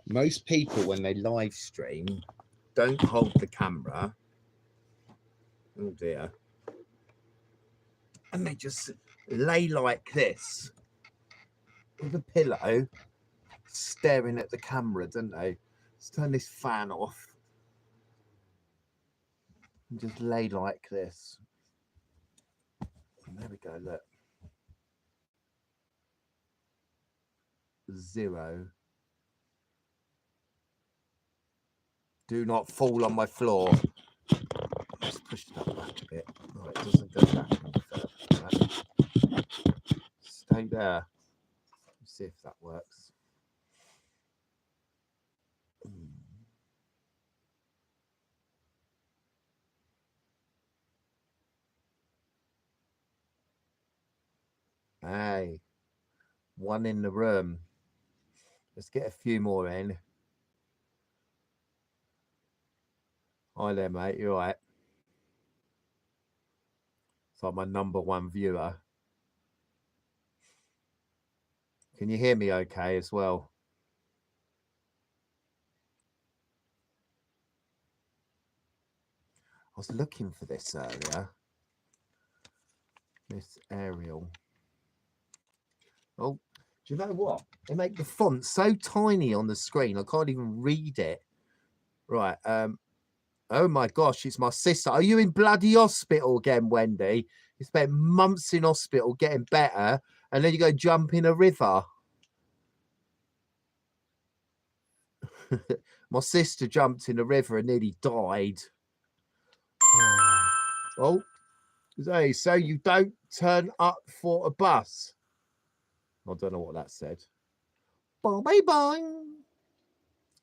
Most people, when they live stream, don't hold the camera. Oh dear. And they just lay like this with a pillow, staring at the camera, don't they? Let's turn this fan off. And just lay like this. And there we go, look. 0. Do not fall on my floor. Let's push that back a bit. Oh, it doesn't go back any further. Stay there. Let's see if that works. Hey, one in the room. Let's get a few more in. Hi there, mate. You all right? So I'm my #1 viewer. Can you hear me okay as well? I was looking for this earlier. This aerial. Oh, do you know what? They make the font so tiny on the screen, I can't even read it. Right. Oh my gosh, it's my sister. Are you in bloody hospital again, Wendy? You spent months in hospital getting better, and then you go jump in a river. My sister jumped in a river and nearly died. Oh, hey, so you don't turn up for a bus? I don't know what that said. Bye bye bye.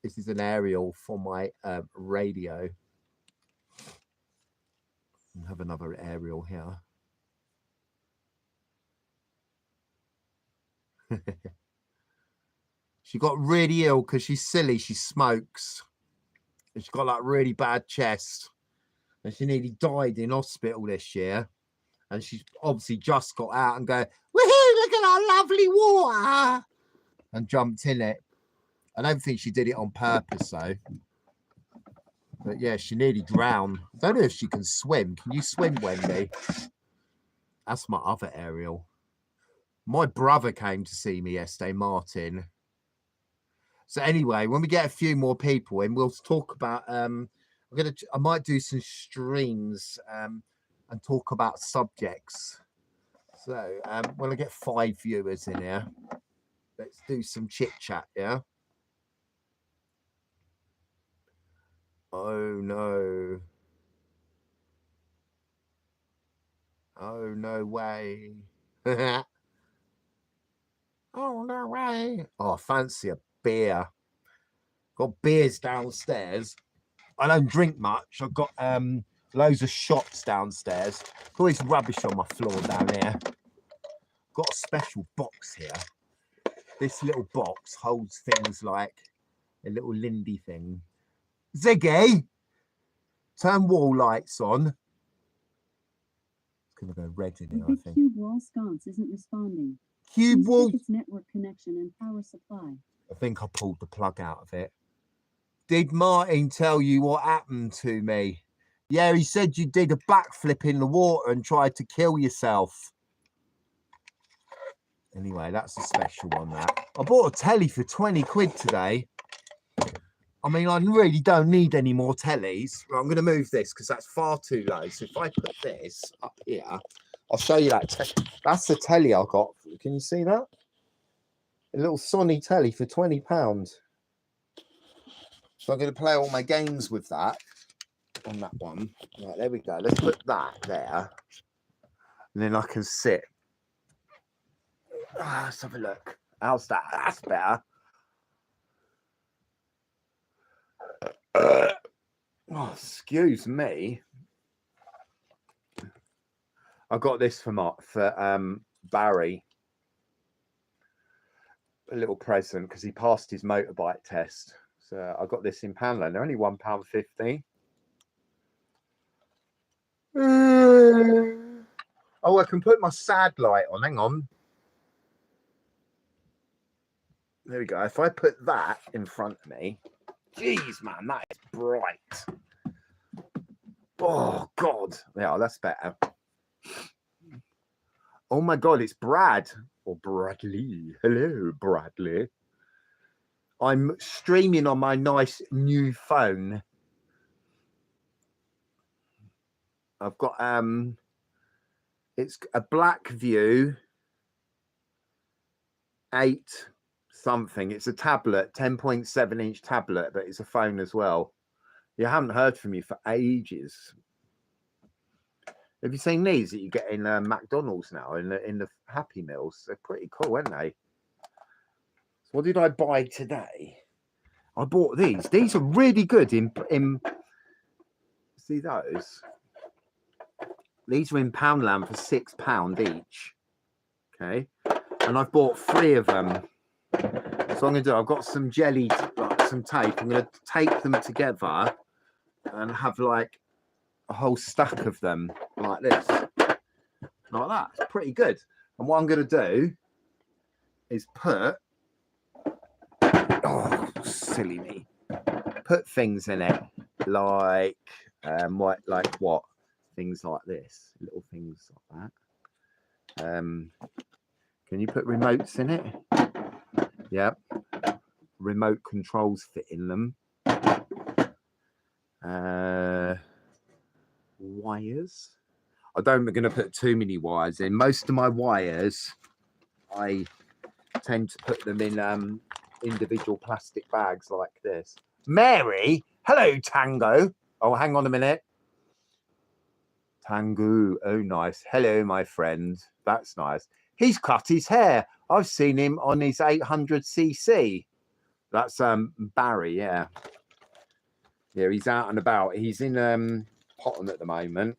This is an aerial for my radio. I'll have another aerial here. She got really ill because she's silly. She smokes. And she's got like really bad chest. And she nearly died in hospital this year. And she's obviously just got out and go, woohoo, look at our lovely water. And jumped in it. I don't think she did it on purpose though. But yeah, she nearly drowned. I don't know if she can swim. Can you swim, Wendy? That's my other aerial. My brother came to see me yesterday, Martin. So anyway, when we get a few more people in, we'll talk about I might do some streams and talk about subjects. So when I get 5 viewers in here, let's do some chit chat, yeah. Oh no. Oh no way. Oh no way. Oh, fancy a beer. Got beers downstairs. I don't drink much. I've got loads of shots downstairs. All this rubbish on my floor down here. Got a special box here. This little box holds things like a little Lindy thing. Ziggy, turn wall lights on. It's gonna go red in here, I think. Cube wall sconce isn't responding. Cube wall. Its network connection and power supply. I think I pulled the plug out of it. Did Martin tell you what happened to me? Yeah, he said you did a backflip in the water and tried to kill yourself. Anyway, that's a special one, that. I bought a telly for 20 quid today. I mean, I really don't need any more tellies. I'm going to move this because that's far too low. So if I put this up here, I'll show you that. That's the telly I got. Can you see that? A little Sony telly for £20. So I'm going to play all my games with that on that one. Right, there we go. Let's put that there. And then I can sit. Let's have a look. How's that? That's better. Oh, excuse me. I got this for Barry. A little present because he passed his motorbike test. So I got this in Poundland. They're only £1.50. Oh, I can put my sad light on. Hang on. There we go. If I put that in front of me, geez, man, that is bright. Oh, God. Yeah, that's better. Oh, my God, it's Brad or Bradley. Hello, Bradley. I'm streaming on my nice new phone. I've got, it's a Black View 8 something. It's a tablet, 10.7-inch tablet, but it's a phone as well. You haven't heard from you for ages. Have you seen these that you get in McDonald's now in the Happy Meals? They're pretty cool, aren't they? So what did I buy today? I bought these. These are really good in see those? These are in Poundland for £6 each. Okay. And I've bought 3 of them. So I'm going to do, I've got some jelly, like some tape. I'm going to tape them together and have like a whole stack of them like this. Like that. It's pretty good. And what I'm going to do is put, oh, silly me. Put things in it like, what? Things like this. Little things like that. Can you put remotes in it? Yep. Remote controls fit in them. Wires. I don't going to put too many wires in. Most of my wires, I tend to put them in individual plastic bags like this. Mary, hello, Tango. Oh, hang on a minute. Tango, oh nice. Hello, my friend. That's nice. He's cut his hair. I've seen him on his 800cc. That's Barry, yeah. Yeah, he's out and about. He's in Potton at the moment.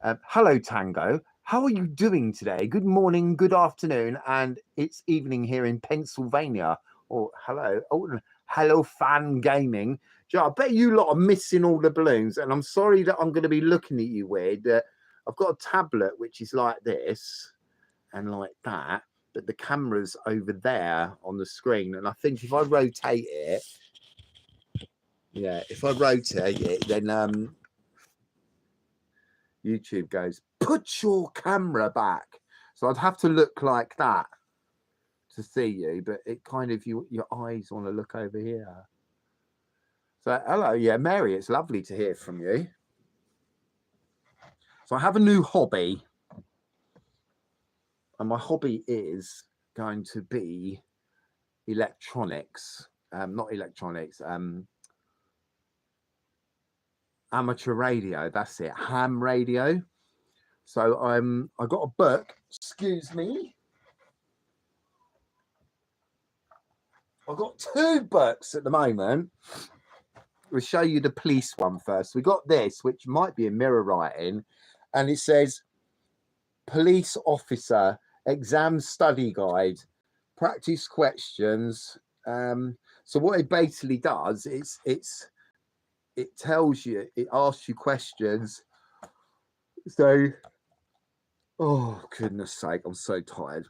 Hello, Tango. How are you doing today? Good morning, good afternoon, and it's evening here in Pennsylvania. Oh, hello. Oh, hello, Fan Gaming. I bet you lot are missing all the balloons, and I'm sorry that I'm going to be looking at you weird. I've got a tablet which is like this and like that, but the camera's over there on the screen, and I think if I rotate it, yeah, if I rotate it, then YouTube goes, put your camera back. So I'd have to look like that to see you, but it kind of, your eyes want to look over here. So hello, yeah, Mary, it's lovely to hear from you. So I have a new hobby, and my hobby is going to be electronics, not electronics, amateur radio. That's it, ham radio. So I got a book. Excuse me. I've got 2 books at the moment. We'll show you the police one first. We got this, which might be a mirror writing, and it says Police Officer Exam Study Guide, Practice Questions. So what it basically does is it tells you, it asks you questions. So, oh goodness sake, I'm so tired.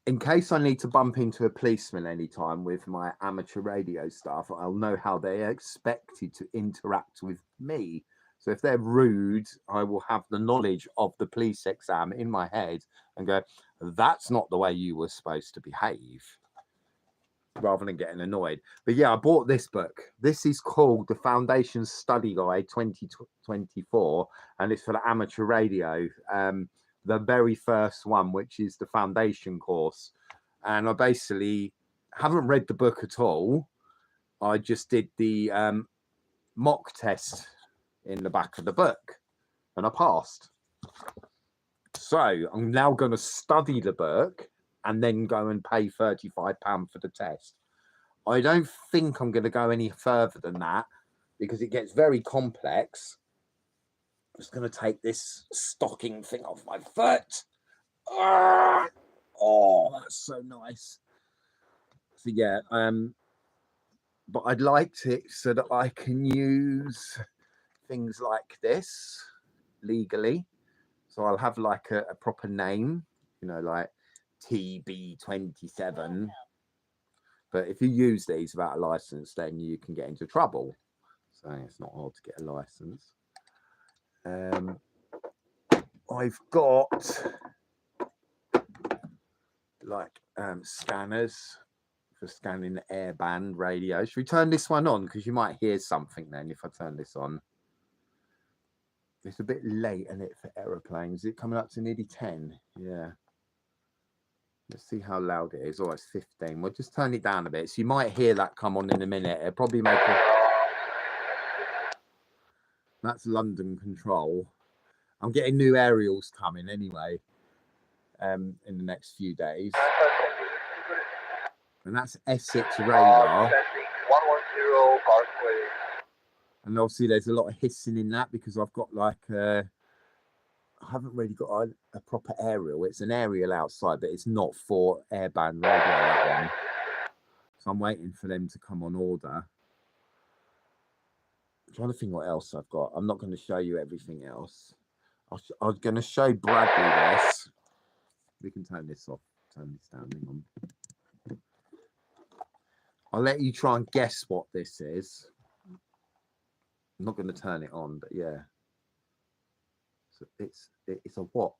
In case I need to bump into a policeman anytime with my amateur radio stuff, I'll know how they're expected to interact with me. So if they're rude, I will have the knowledge of the police exam in my head and go, that's not the way you were supposed to behave, rather than getting annoyed. But yeah, I bought this book. This is called The Foundation Study Guide 2024, and it's for the amateur radio. The very first one, which is the foundation course. And I basically haven't read the book at all. I just did the mock test in the back of the book, and I passed. So I'm now going to study the book and then go and pay £35 for the test. I don't think I'm going to go any further than that because it gets very complex. I'm just going to take this stocking thing off my foot. Oh, that's so nice. So yeah, but I'd like it so that I can use things like this legally. So I'll have like a proper name you know, like TB27. But if you use these without a license, then you can get into trouble. So it's not hard to get a license. I've got like scanners for scanning the airband radio. Should we turn this one on? Because you might hear something then if I turn this on. It's a bit late, isn't it, for aeroplanes? Is it coming up to nearly 10? Yeah. Let's see how loud it is. Oh, it's 15. We'll just turn it down a bit. So you might hear that come on in a minute. It'll probably make it. That's London Control. I'm getting new aerials coming anyway in the next few days. And that's Essex radar. 110 Parkway. And obviously there's a lot of hissing in that because I've got like I haven't really got a proper aerial. It's an aerial outside, but it's not for airband radio, that one. So I'm waiting for them to come on order. I'm trying to think what else I've got. I'm not going to show you everything else. I was going to show Bradley this. We can turn this off, turn this down. Hang on. I'll let you try and guess what this is. I'm not going to turn it on, but yeah. So it's a watch.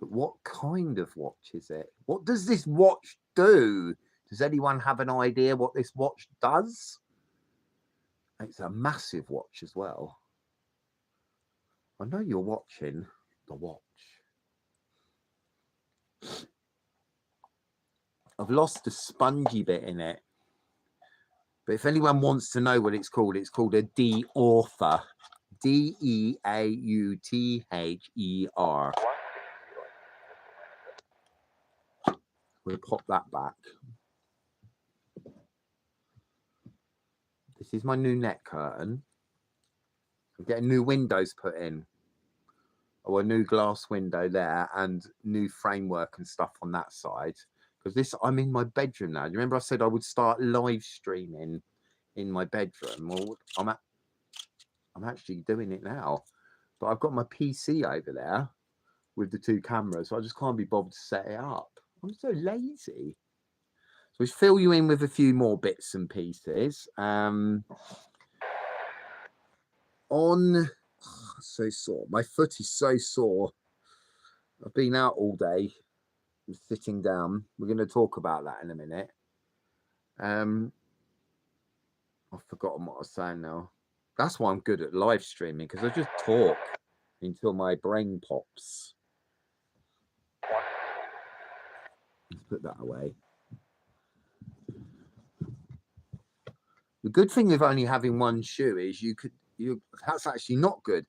But what kind of watch is it? What does this watch do? Does anyone have an idea what this watch does? It's a massive watch as well. I know you're watching the watch. I've lost the spongy bit in it. But if anyone wants to know what it's called a de-author. D-E-A-U-T-H-E-R. We'll pop that back. This is my new net curtain. I'm getting new windows put in. Or a new glass window there and new framework and stuff on that side. Because this, I'm in my bedroom now. Do you remember I said I would start live streaming in my bedroom? Well, I'm actually doing it now. But I've got my PC over there with the two cameras. So I just can't be bothered to set it up. I'm so lazy. So we fill you in with a few more bits and pieces. So sore. My foot is so sore. I've been out all day. I'm sitting down. We're going to talk about that in a minute. I've forgotten what I was saying now. That's why I'm good at live streaming, because I just talk until my brain pops. Let's put that away. The good thing with only having one shoe is that's actually not good.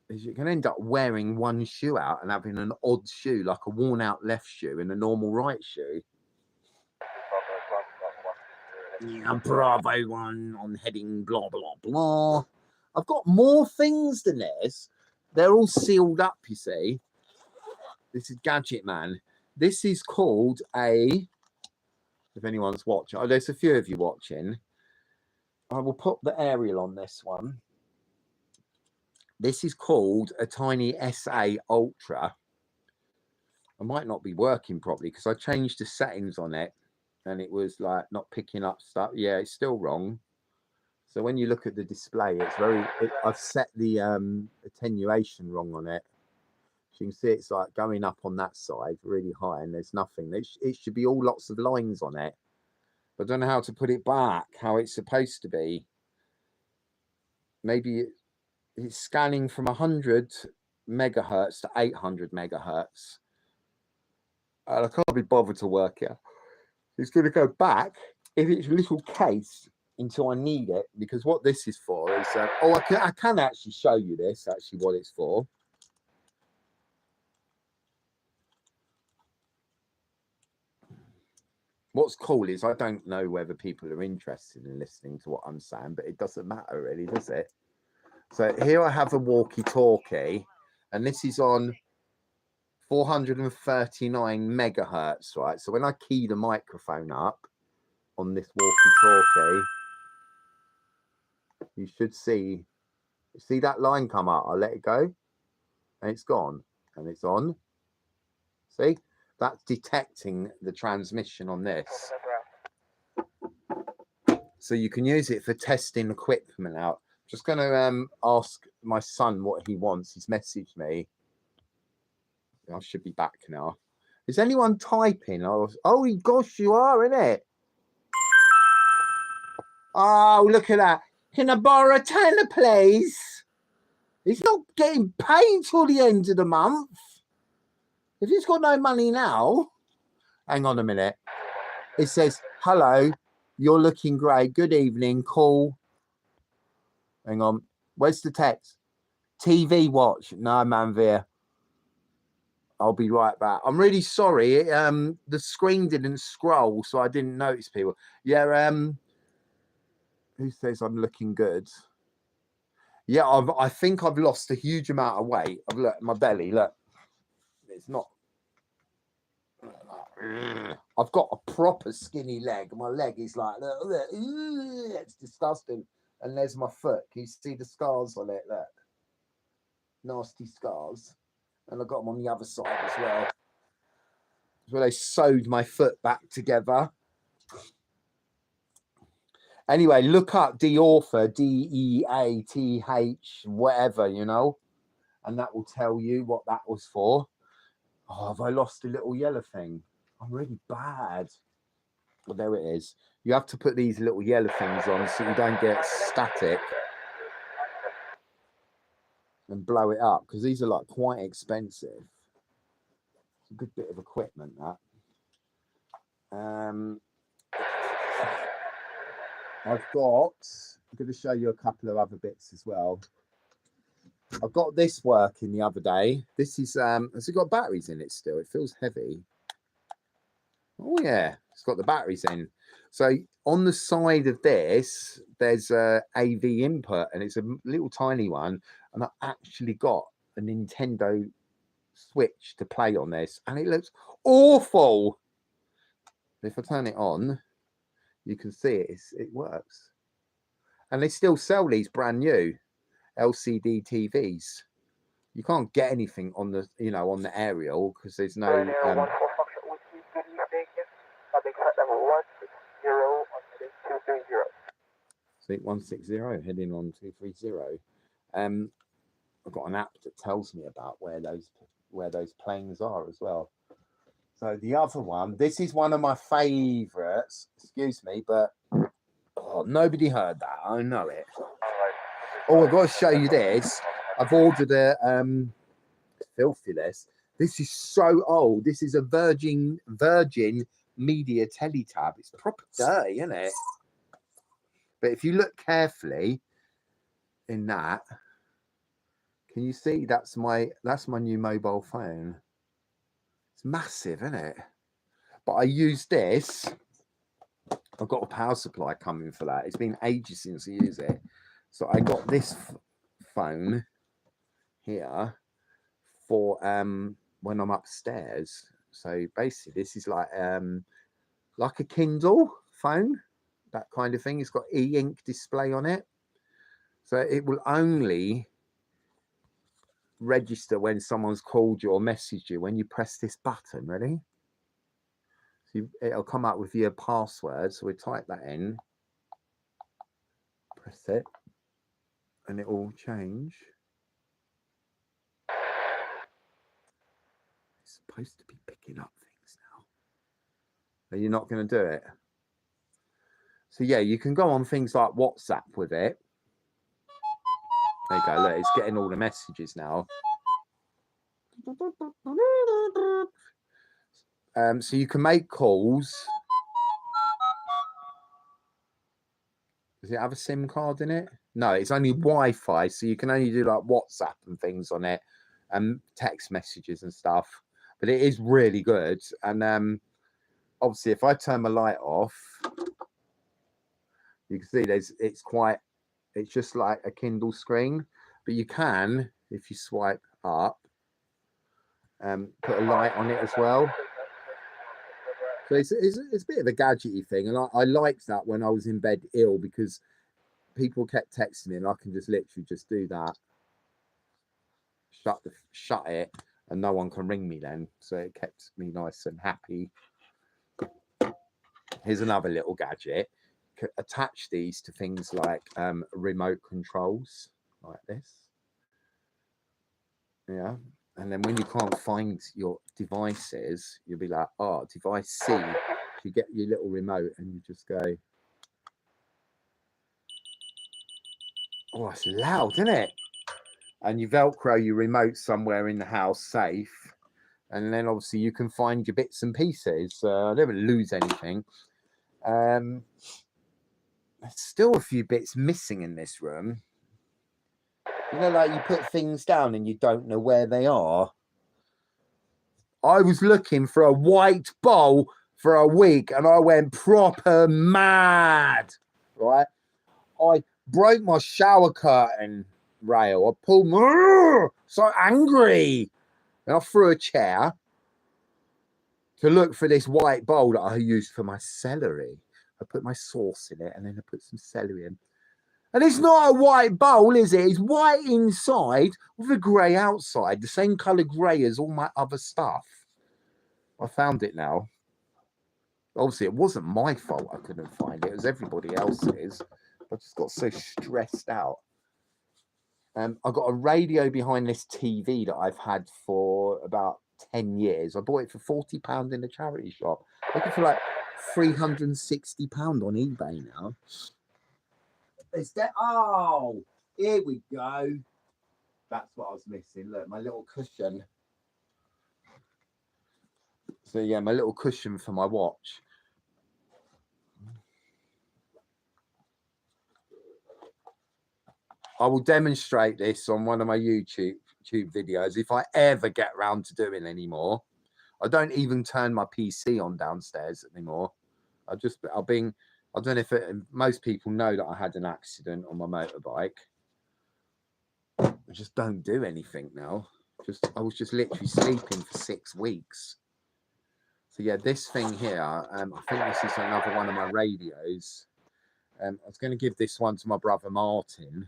Is you can end up wearing one shoe out and having an odd shoe, like a worn out left shoe and a normal right shoe. Yeah, Bravo 1 on heading blah blah blah. I've got more things than this. They're all sealed up, you see. This is Gadget Man. This is called if anyone's watching. Oh, there's a few of you watching. I will put the aerial on this one. This is called a Tiny SA Ultra. I might not be working properly because I changed the settings on it and it was like not picking up stuff. Yeah, it's still wrong. So when you look at the display, it's I've set the attenuation wrong on it. So you can see it's like going up on that side really high and there's nothing. It should be all lots of lines on it. But I don't know how to put it back, how it's supposed to be. Maybe it's scanning from 100 megahertz to 800 megahertz. And I can't be bothered to work it. It's going to go back if it's a little case until I need it, because what this is for is I can actually show you this, actually what it's for. What's cool is I don't know whether people are interested in listening to what I'm saying, but it doesn't matter really, does it? So here I have a walkie-talkie, and this is on 439 megahertz, right? So when I key the microphone up on this walkie-talkie, you should see that line come up. I'll let it go, and it's gone, and it's on. See, that's detecting the transmission on this. So you can use it for testing equipment out. Just going to ask my son what he wants. He's messaged me. I should be back now. Is anyone typing? Oh gosh, you are, isn't it? Oh, look at that. Can I borrow a tenner, please? He's not getting paid till the end of the month. If he's got no money now, hang on a minute. It says, hello, you're looking great. Good evening, call. Hang on. Where's the text? TV watch. No, Manveer. I'll be right back. I'm really sorry. The screen didn't scroll, so I didn't notice people. Yeah, who says I'm looking good? Yeah, I think I've lost a huge amount of weight. I've looked at my belly. Look, it's not. I've got a proper skinny leg. My leg is like, look, it's disgusting. And there's my foot. Can you see the scars on it? Look, nasty scars. And I've got them on the other side as well. Where they sewed my foot back together. Anyway, look up Deortha, DEATH, whatever, you know, and that will tell you what that was for. Oh, have I lost a little yellow thing? I'm really bad. Well, there it is. You have to put these little yellow things on so you don't get static and blow it up, because these are like quite expensive. It's a good bit of equipment, that. I'm going to show you a couple of other bits as well. I've got this working the other day. This is, has it got batteries in it still? It feels heavy. Oh yeah, it's got the batteries in. So on the side of this, there's a AV input, and it's a little tiny one. And I actually got a Nintendo Switch to play on this, and it looks awful. If I turn it on, you can see it works. And they still sell these brand new LCD TVs. You can't get anything on the, you know, on the aerial because there's no. 160 heading on 230. I've got an app that tells me about where those planes are as well. So the other one, this is one of my favorites. Excuse me, but nobody heard that. I know it. Oh, I've got to show you this. I've ordered a filthy this. This is so old. This is a Virgin Media Teletab. It's proper dirty, isn't it? But if you look carefully in that, can you see that's my new mobile phone? It's massive, isn't it? But I use this. I've got a power supply coming for that. It's been ages since I used it. So I got this phone here for when I'm upstairs. So basically this is like a Kindle phone, that kind of thing. It's got e-ink display on it. So it will only register when someone's called you or messaged you when you press this button. Ready? So it'll come up with your password. So we type that in, press it, and it will change. It's supposed to be picking up things now. Are you not going to do it? So yeah, you can go on things like WhatsApp with it. There you go. Look, it's getting all the messages now. So you can make calls. Does it have a SIM card in it? No, it's only Wi-Fi, so you can only do like WhatsApp and things on it, and text messages and stuff. But it is really good. And obviously, if I turn my light off, you can see it's just like a Kindle screen. But you can, if you swipe up, put a light on it as well. So it's a bit of a gadgety thing, and I liked that when I was in bed ill, because people kept texting me, and I can just literally just do that, shut it, and no one can ring me then, so it kept me nice and happy. Here's another little gadget. Attach these to things like remote controls, like this. Yeah, and then when you can't find your devices, you'll be like, oh, device C. You get your little remote and you just go, oh, it's loud, isn't it? And you Velcro your remote somewhere in the house safe, and then obviously you can find your bits and pieces. I never lose anything. There's still a few bits missing in this room. You know, like you put things down and you don't know where they are. I was looking for a white bowl for a week and I went proper mad, right? I broke my shower curtain rail. I pulled so angry. And I threw a chair to look for this white bowl that I used for my celery. I put my sauce in it and then I put some celery in. And it's not a white bowl, is it? It's white inside with a grey outside, the same colour grey as all my other stuff. I found it now. Obviously, it wasn't my fault I couldn't find it. It was everybody else's. I just got so stressed out. I got a radio behind this TV that I've had for about 10 years. I bought it for £40 in a charity shop. Looking for like £360 on eBay now. Is that? Oh, here we go. That's what I was missing. Look, my little cushion. So yeah, my little cushion for my watch. I will demonstrate this on one of my YouTube videos if I ever get around to doing anymore. I don't even turn my PC on downstairs anymore. I don't know if most people know that I had an accident on my motorbike. I just don't do anything now. I was just literally sleeping for 6 weeks. So yeah, this thing here, I think this is another one of my radios. I was going to give this one to my brother Martin.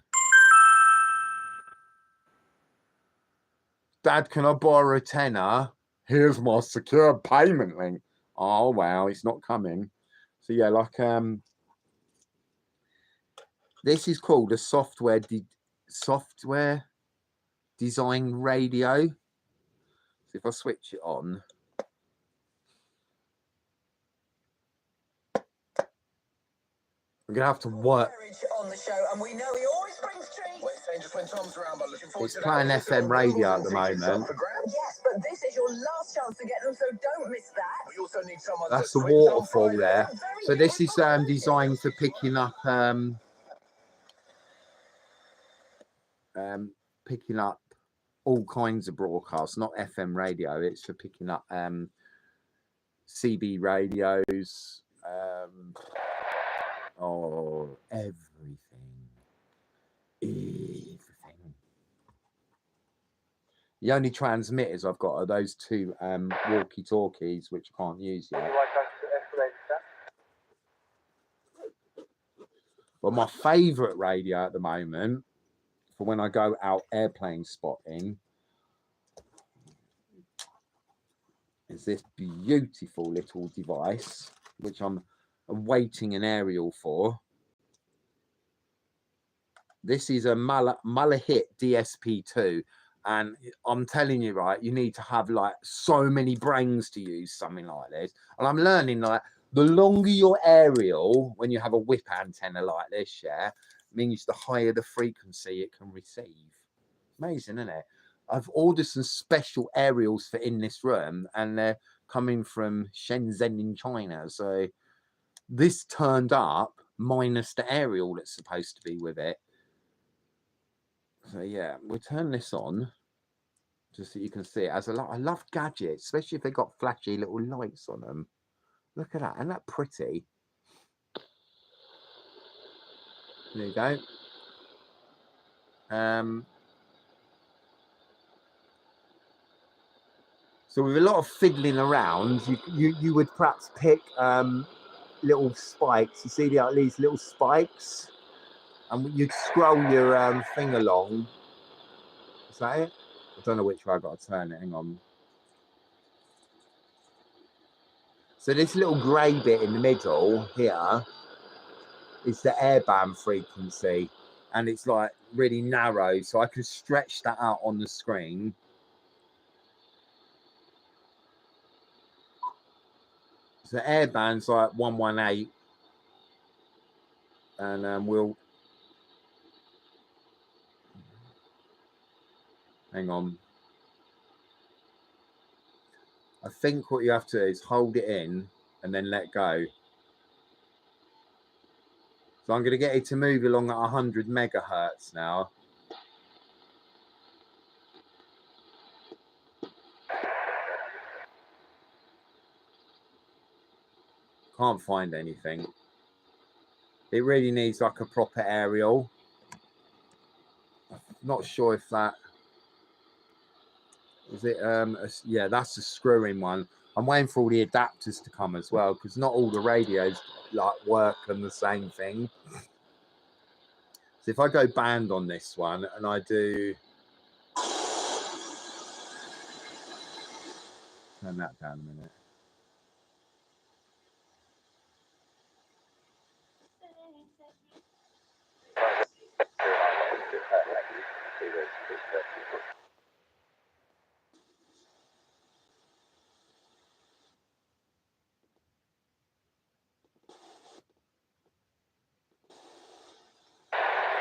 Dad, can I borrow a tenner? Here's my secure payment link. Oh wow, it's not coming. So yeah, like this is called a software design radio. So if I switch it on, we're gonna have to work. On the show, and we know he always brings treats. It's playing FM radio at the moment. Yes, but this is your last chance to get them, so don't miss that. We also need someone. That's the waterfall there. So this is designed for picking up all kinds of broadcasts, not FM radio. It's for picking up CB radios. Oh, everything. The only transmitters I've got are those two walkie-talkies, which I can't use yet. But my favourite radio at the moment, for when I go out airplane spotting, is this beautiful little device, which I'm awaiting an aerial for. This is a Malahit DSP2, and I'm telling you, right, you need to have like so many brains to use something like this. And I'm learning, like, the longer your aerial, when you have a whip antenna like this, yeah, means the higher the frequency it can receive. Amazing, isn't it? I've ordered some special aerials for in this room, and they're coming from Shenzhen in China. So this turned up minus the aerial that's supposed to be with it. So yeah, we'll turn this on just so you can see it. As I love gadgets, especially if they've got flashy little lights on them. Look at that, isn't that pretty? There you go. So with a lot of fiddling around, you would perhaps pick little spikes. You see these little spikes, and you'd scroll your thing along. Is that it? I don't know which way I got to turn it. Hang on. So this little grey bit in the middle here is the airband frequency, and it's like really narrow, so I can stretch that out on the screen. So the airband's like 118, and we'll hang on. I think what you have to do is hold it in and then let go. So I'm going to get it to move along at 100 megahertz now. Can't find anything. It really needs like a proper aerial. Not sure if that is it. Yeah, that's a screw-in one. I'm waiting for all the adapters to come as well, because not all the radios like work on the same thing. So if I go band on this one and I do turn that down a minute.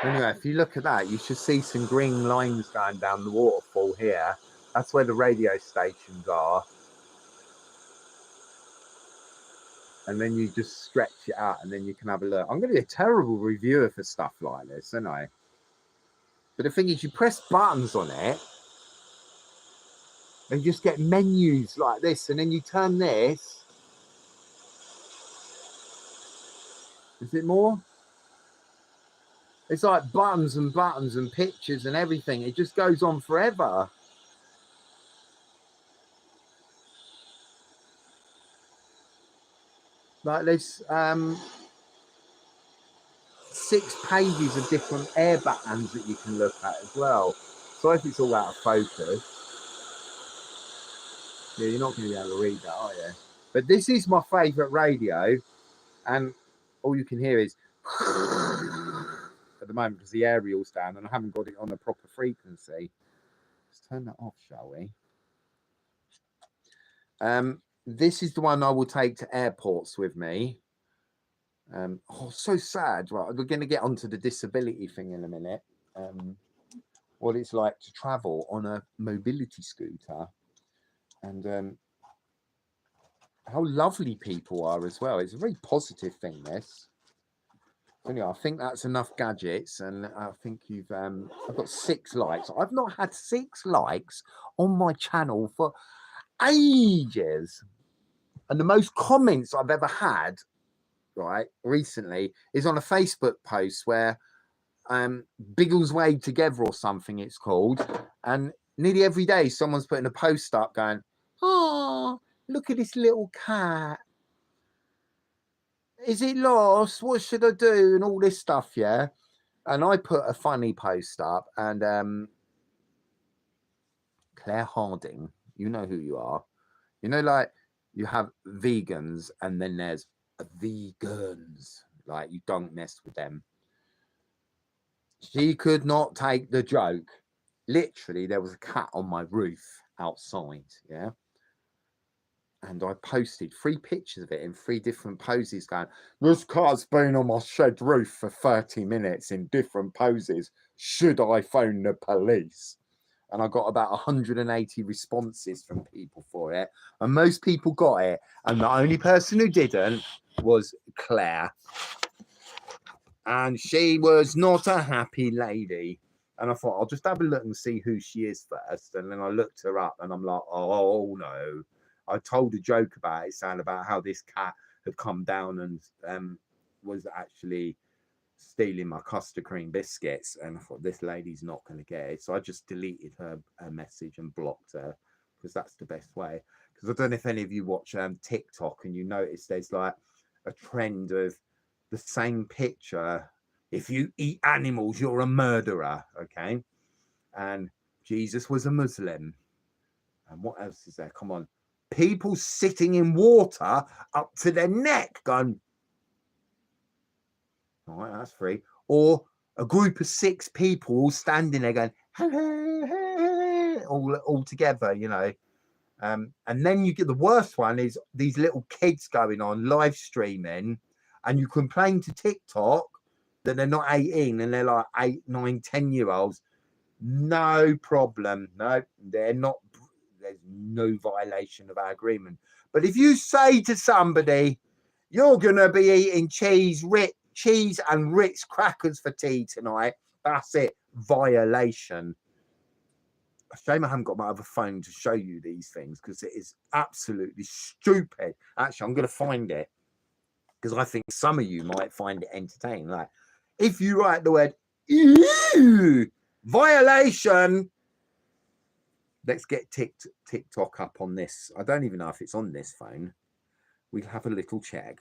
Anyway, if you look at that, you should see some green lines going down the waterfall here. That's where the radio stations are. And then you just stretch it out and then you can have a look. I'm going to be a terrible reviewer for stuff like this, aren't I? But the thing is, you press buttons on it and you just get menus like this. And then you turn this. Is it more? It's like buttons and pictures and everything. It just goes on forever. Like there's 6 pages of different air bands that you can look at as well. So if it's all out of focus, yeah, you're not going to be able to read that, are you? But this is my favourite radio, and all you can hear is at the moment because the aerial's down and I haven't got it on a proper frequency. Let's turn that off, shall we? This is the one I will take to airports with me. Oh, so sad. Right, we're going to get onto the disability thing in a minute. What it's like to travel on a mobility scooter, and how lovely people are as well. It's a very positive thing, this. Anyway, I think that's enough gadgets, and I think you've I've got 6 likes. I've not had 6 likes on my channel for ages, and the most comments I've ever had right recently is on a Facebook post where Biggles Wade Together or something it's called, and nearly every day someone's putting a post up going, oh, look at this little cat, is it lost, what should I do, and all this stuff. Yeah, and I put a funny post up, and Claire Harding, you know who you are, you know, like you have vegans and then there's vegans, like you don't mess with them. She could not take the joke. Literally, there was a cat on my roof outside, yeah? And I posted 3 pictures of it in 3 different poses going, this cat's been on my shed roof for 30 minutes in different poses. Should I phone the police? And I got about 180 responses from people for it. And most people got it. And the only person who didn't was Claire. And she was not a happy lady. And I thought, I'll just have a look and see who she is first. And then I looked her up and I'm like, oh no. I told a joke about it, saying about how this cat had come down and was actually stealing my custard cream biscuits. And I thought, this lady's not going to get it. So I just deleted her message and blocked her, because that's the best way. Because I don't know if any of you watch TikTok and you notice there's like a trend of the same picture. If you eat animals, you're a murderer. Okay. And Jesus was a Muslim. And what else is there? Come on. People sitting in water up to their neck going, all right, that's 3. Or a group of 6 people all standing there going, all together, you know. And then you get the worst one is these little kids going on live streaming, and you complain to TikTok that they're not 18 and they're like 8, 9, 10-year-olds. No problem. No, they're not. There's no violation of our agreement. But if you say to somebody, you're going to be eating cheese and Ritz crackers for tea tonight, that's it. Violation. Shame I haven't got my other phone to show you these things, because it is absolutely stupid. Actually, I'm going to find it, because I think some of you might find it entertaining. Like, if you write the word ew, violation, let's get TikTok up on this. I don't even know if it's on this phone. We'll have a little check.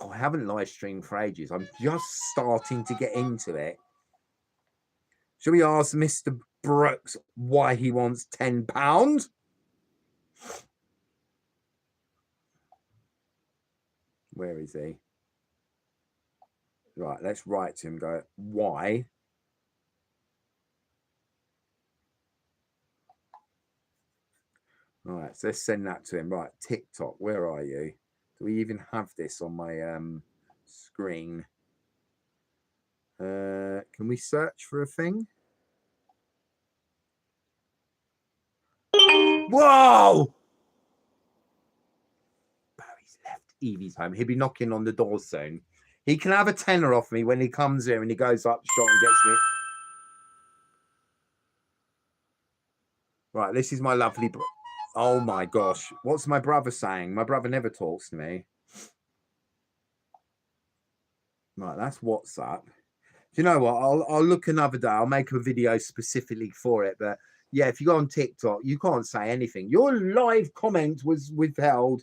Oh, I haven't live streamed for ages. I'm just starting to get into it. Shall we ask Mr. Brookes why he wants £10? Where is he? Right, let's write to him. Go, why? All right, so let's send that to him. Right, TikTok, where are you? Do we even have this on my screen? Can we search for a thing? Whoa! Barry's left Evie's home. He'll be knocking on the door soon. He can have a tenner off me when he comes here and he goes up the shot and gets me. Right, this is my lovely... Oh, my gosh. What's my brother saying? My brother never talks to me. Right, that's WhatsApp. Do you know what? I'll look another day. I'll make a video specifically for it. But, yeah, if you go on TikTok, you can't say anything. Your live comment was withheld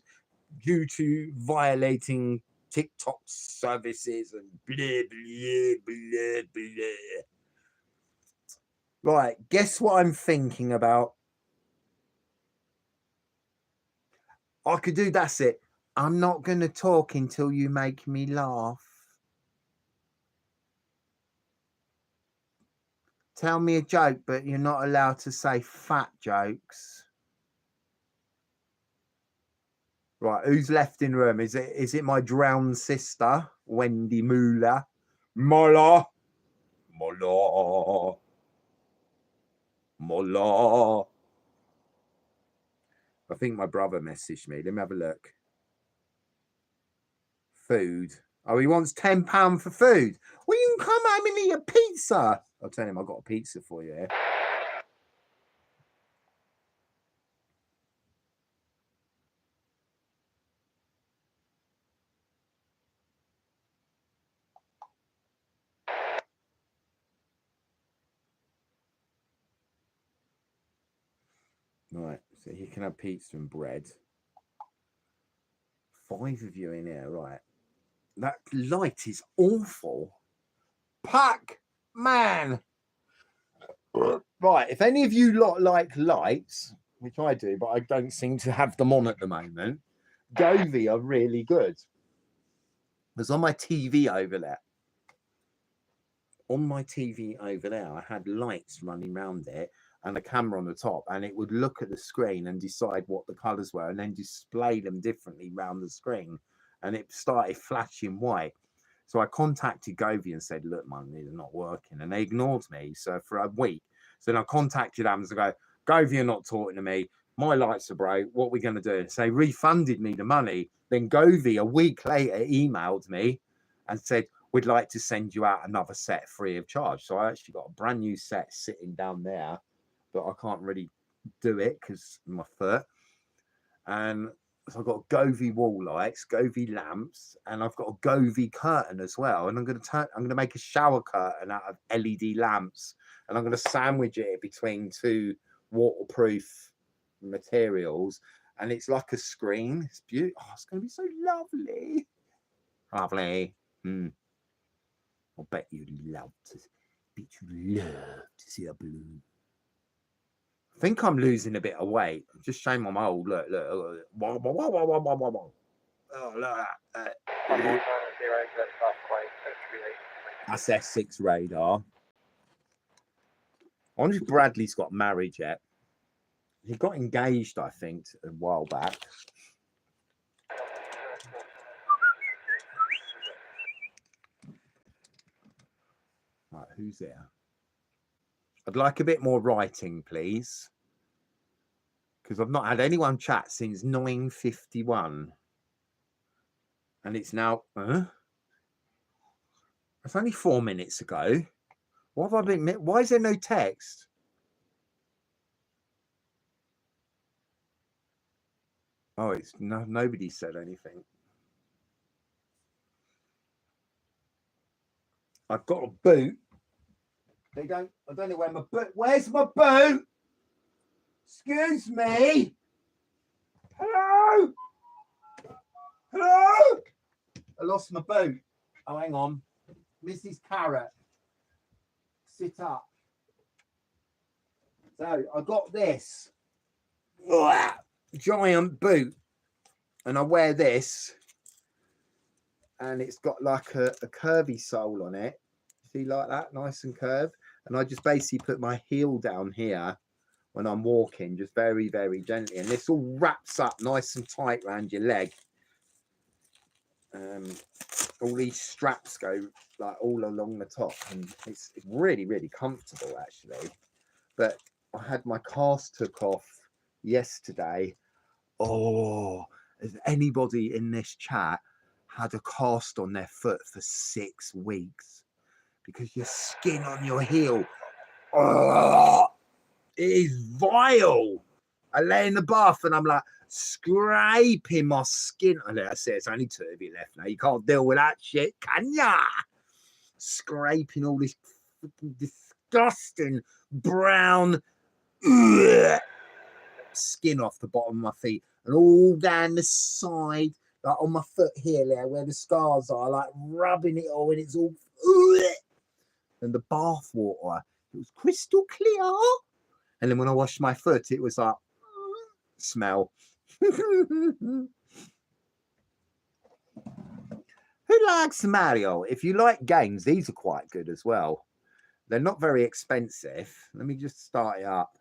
due to violating TikTok services and blah, blah, blah, blah. Right, guess what I'm thinking about? I could do, that's it. I'm not going to talk until you make me laugh. Tell me a joke, but you're not allowed to say fat jokes. Right, who's left in the room? Is it my drowned sister, Wendy Muller? Mola. I think my brother messaged me. Let me have a look. Food. Oh, he wants £10 for food. Well, you can come home and eat a pizza. I'll tell him I've got a pizza for you here. Right, so you can have pizza and bread. 5 of you in here, right. That light is awful. Pac-Man. Right, if any of you lot like lights, which I do, but I don't seem to have them on at the moment, Govee are really good. There's on my TV over there. On my TV over there, I had lights running around it and a camera on the top, and it would look at the screen and decide what the colours were and then display them differently around the screen. And it started flashing white. So I contacted Govee and said, look, man, these are not working. And they ignored me. So for a week. So then I contacted Amazon and go, Govee, you're not talking to me. My lights are broke. What are we going to do? So they refunded me the money. Then Govee, a week later, emailed me and said, we'd like to send you out another set free of charge. So I actually got a brand new set sitting down there, but I can't really do it because of my foot. And so I've got Govee wall lights, Govee lamps, and I've got a Govee curtain as well. And I'm going to make a shower curtain out of LED lamps, and I'm going to sandwich it between 2 waterproof materials, and it's like a screen. It's beautiful. Oh, it's going to be so lovely. Lovely. I bet you'd love to see a balloon. I think I'm losing a bit of weight. I'm just showing my old look. Look. Wah, wah, wah, wah, wah, wah, wah, wah. Oh, look at that. That's S6 radar. I wonder if Bradley's got married yet. He got engaged, I think, a while back. Right, who's there? I'd like a bit more writing, please. Because I've not had anyone chat since 9:51. And it's now... It's only 4 minutes ago. What have I been... Why is there no text? Oh, it's nobody said anything. I've got a boot. I don't know where my boot. Where's my boot? Excuse me. Hello. Hello. I lost my boot. Oh, hang on. Mrs. Carrot. Sit up. So I got this giant boot, and I wear this, and it's got like a curvy sole on it. See, like that, nice and curved. And I just basically put my heel down here when I'm walking, just very, very gently. And this all wraps up nice and tight around your leg. All these straps go like all along the top, and it's really, really comfortable actually. But I had my cast took off yesterday. Oh, has anybody in this chat had a cast on their foot for 6 weeks? Because your skin on your heel, oh, it is vile. I lay in the bath and I'm like scraping my skin. I say it's only 2 of you left now. You can't deal with that shit, can ya? Scraping all this disgusting brown skin off the bottom of my feet and all down the side, like on my foot here, there where the scars are, like rubbing it all, and it's all. And the bath water, it was crystal clear. And then when I washed my foot, it was like smell. Who likes Mario? If you like games, these are quite good as well. They're not very expensive. Let me just start it up.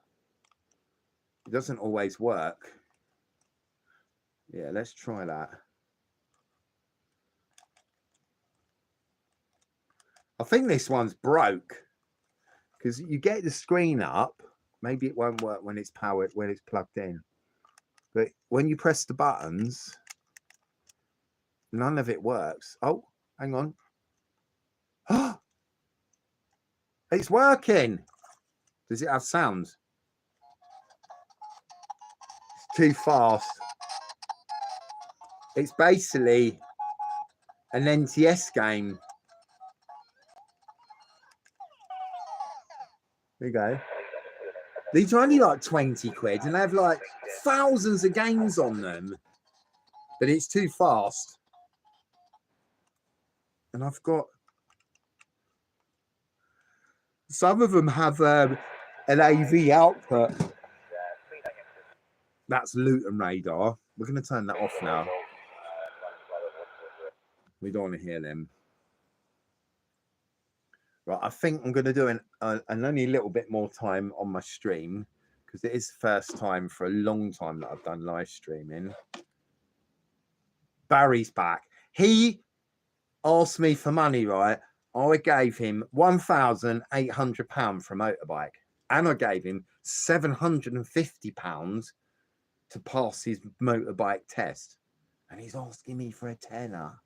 It doesn't always work. Yeah, let's try that. I think this one's broke because you get the screen up. Maybe it won't work when it's powered, when it's plugged in. But when you press the buttons, none of it works. Oh, hang on. Oh, it's working. Does it have sounds? It's too fast. It's basically an NTS game. There you go. These are only like 20 quid and they have like thousands of games on them, but it's too fast. And I've got some of them have an AV output. That's Luton radar. We're going to turn that off now. We don't want to hear them. Right, I think I'm going to do an only a little bit more time on my stream because it is the first time for a long time that I've done live streaming. Barry's back. He asked me for money, right? I gave him £1,800 for a motorbike, and I gave him £750 to pass his motorbike test, and he's asking me for a tenner.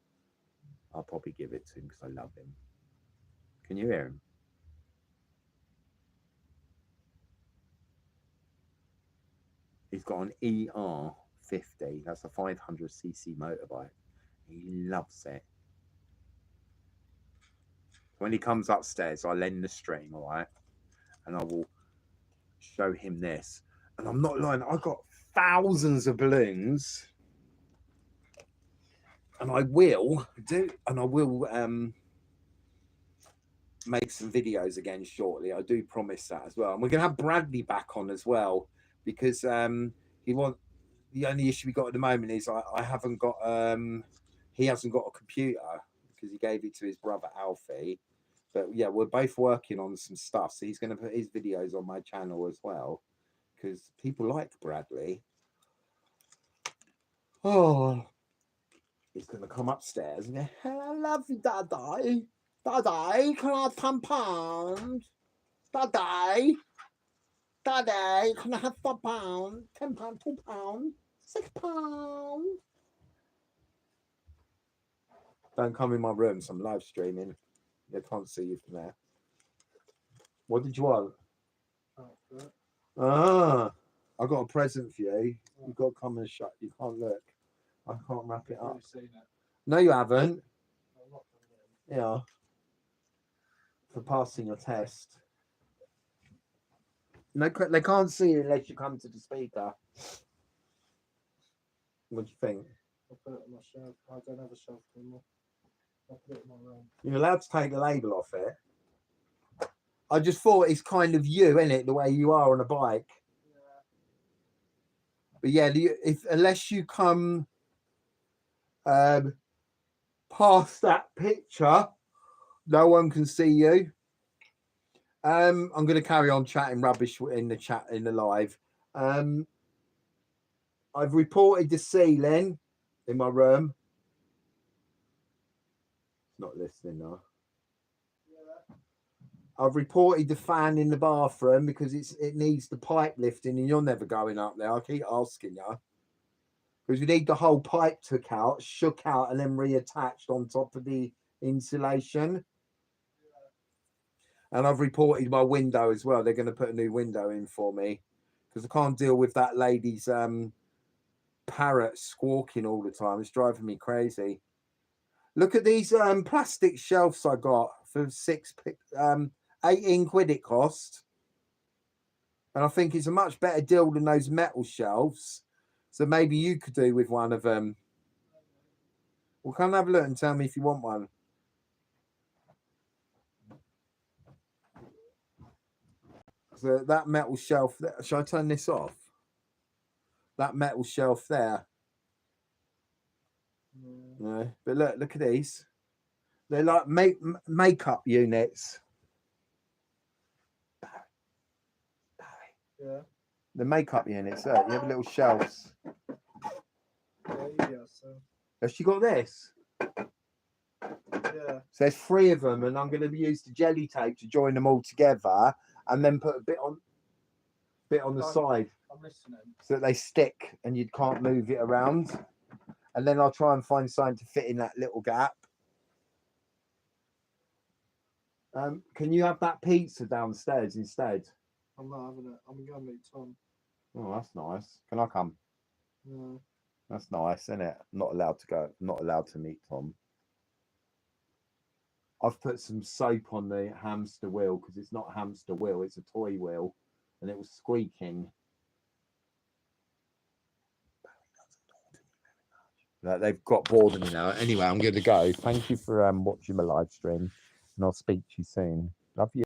I'll probably give it to him because I love him. Can you hear him? He's got an ER50. That's a 500cc motorbike. He loves it. When he comes upstairs, I'll end the stream, all right? And I will show him this. And I'm not lying. I've got thousands of balloons. And I will make some videos again shortly. I do promise that as well. And we're going to have Bradley back on as well, because the only issue we got at the moment is I haven't got he hasn't got a computer because he gave it to his brother Alfie. But yeah, we're both working on some stuff, so he's going to put his videos on my channel as well, because people like Bradley. Oh, he's going to come upstairs and go, "I love you, Daddy. Daddy, can I have £10? Daddy, Daddy, can I have £5? £10, £2, £6? Don't come in my room, so I'm live streaming. They can't see you from there. What did you want? Ah, I got a present for you. You've got to come and shut. You can't look. I can't wrap it up. No, you haven't. Yeah. For passing your test. No, they can't see you unless you come to the speaker. What do you think? I'll put it on my shelf. I don't have a shelf anymore. I'll put it in my room. You're allowed to take the label off it. I just thought it's kind of you, isn't it? The way you are on a bike. Yeah. But yeah, unless you come past that picture, no one can see you. I'm going to carry on chatting rubbish in the chat in the live. I've reported the ceiling in my room. It's not listening now. I've reported the fan in the bathroom because it needs the pipe lifting, and you're never going up there. I keep asking you because we need the whole pipe took out, shook out, and then reattached on top of the insulation. And I've reported my window as well. They're going to put a new window in for me because I can't deal with that lady's parrot squawking all the time. It's driving me crazy. Look at these plastic shelves I got for 18 quid it cost. And I think it's a much better deal than those metal shelves. So maybe you could do with one of them. Well, come have a look and tell me if you want one. So that metal shelf there, shall I turn this off? That metal shelf there. No, but look at these. They're like makeup units. Yeah. The makeup units. Look, you have little shelves. Yeah, so. Has she got this? Yeah. So there's 3 of them, and I'm going to use the jelly tape to join them all together, and then put a bit on the side, I'm listening. so that they stick and you can't move it around. And then I'll try and find something to fit in that little gap. Can you have that pizza downstairs instead? I'm not having it. I'm going to meet Tom. Oh, that's nice. Can I come? No. That's nice, isn't it? I'm not allowed to go. I'm not allowed to meet Tom. I've put some soap on the hamster wheel because it's not a hamster wheel, it's a toy wheel, and it was squeaking. They've got bored of me now. Anyway, I'm going to go. Thank you for watching my live stream, and I'll speak to you soon. Love you.